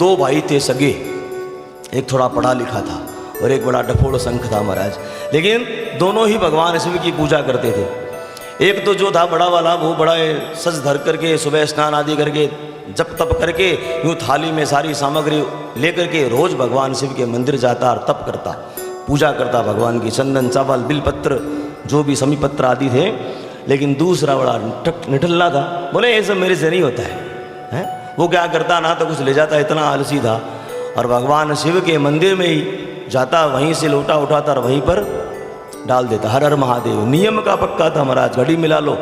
दो भाई थे सगे, एक थोड़ा पढ़ा लिखा था और एक बड़ा डफोड़ संख था महाराज, लेकिन दोनों ही भगवान शिव की पूजा करते थे। एक तो जो था बड़ा वाला, वो बड़ा सज धर करके सुबह स्नान आदि करके जप तप करके यूँ थाली में सारी सामग्री लेकर के रोज भगवान शिव के मंदिर जाता और तप करता, पूजा करता भगवान की, चंदन चावल बिलपत्र जो भी समीपत्र आदि थे। लेकिन दूसरा बड़ा निठल्ला था, बोले ये सब मेरे से नहीं होता है? वो क्या करता, ना तो कुछ ले जाता, इतना आलसी था, और भगवान शिव के मंदिर में ही जाता, वहीं से लोटा उठाता और वहीं पर डाल देता। हर हर महादेव, नियम का पक्का था महाराज, घड़ी मिला लो,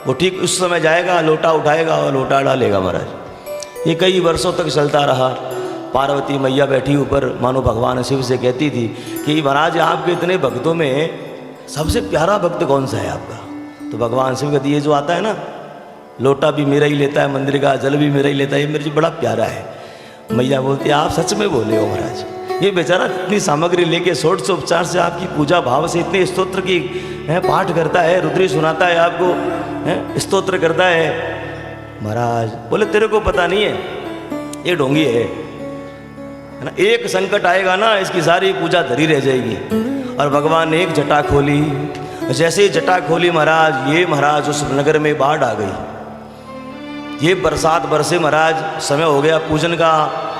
वो ठीक उस समय जाएगा, लोटा उठाएगा और लोटा डालेगा महाराज। ये कई वर्षों तक चलता रहा। पार्वती मैया बैठी ऊपर, मानो भगवान शिव से कहती थी कि महाराज आपके इतने भक्तों में सबसे प्यारा भक्त कौन सा है आपका? तो भगवान शिव कहती, ये जो आता है ना, लोटा भी मेरा ही लेता है मंदिर का, जल भी मेरा ही लेता है, ये मेरे बड़ा प्यारा है। मैया बोलती है, आप सच में बोले हो महाराज, ये बेचारा इतनी सामग्री लेके षोडशोपचार से आपकी पूजा भाव से इतने स्तोत्र की पाठ करता है, रुद्री सुनाता है आपको, स्तोत्र करता है। महाराज बोले तेरे को पता नहीं है, ये ढोंगी है ना, एक संकट आएगा ना इसकी सारी पूजा धरी रह जाएगी। और भगवान ने एक जटा खोली, जैसे ही जटा खोली महाराज, ये महाराज उस नगर में बाढ़ आ गई। ये बरसात बरसे महाराज, समय हो गया पूजन का,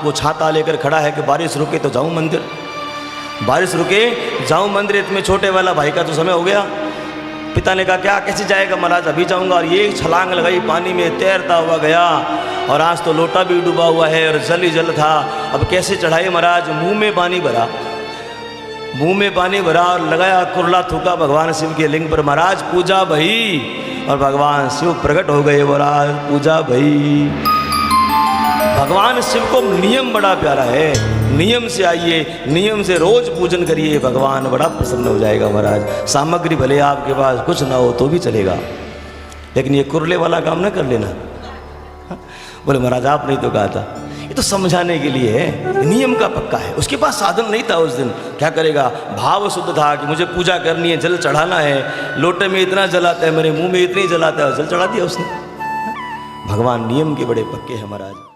वो छाता लेकर खड़ा है कि बारिश रुके तो जाऊं मंदिर, बारिश रुके जाऊं मंदिर, इतने छोटे वाला भाई का तो समय हो गया। पिता ने कहा क्या कैसे जाएगा महाराज, अभी जाऊंगा। और ये छलांग लगाई, पानी में तैरता हुआ गया, और आज तो लोटा भी डूबा हुआ है और जल ही जल था। अब कैसे चढ़ाए महाराज, मुंह में पानी भरा, मुंह में पानी भरा और लगाया कुरला थूका भगवान शिव के लिंग पर। महाराज पूजा भई और भगवान शिव प्रकट हो गए। महाराज पूजा भई। भगवान शिव को नियम बड़ा प्यारा है, नियम से आइए, नियम से रोज पूजन करिए, भगवान बड़ा प्रसन्न हो जाएगा महाराज। सामग्री भले आपके पास कुछ ना हो तो भी चलेगा, लेकिन ये कुरले वाला काम ना कर लेना। बोले महाराज आपने तो कहा था, ये तो समझाने के लिए है, नियम का पक्का है। उसके पास साधन नहीं था उस दिन, क्या करेगा, भाव शुद्ध था कि मुझे पूजा करनी है, जल चढ़ाना है, लोटे में इतना जल आता है, मेरे मुंह में इतनी जल आता है, जल चढ़ा दिया उसने। भगवान नियम के बड़े पक्के हैं महाराज।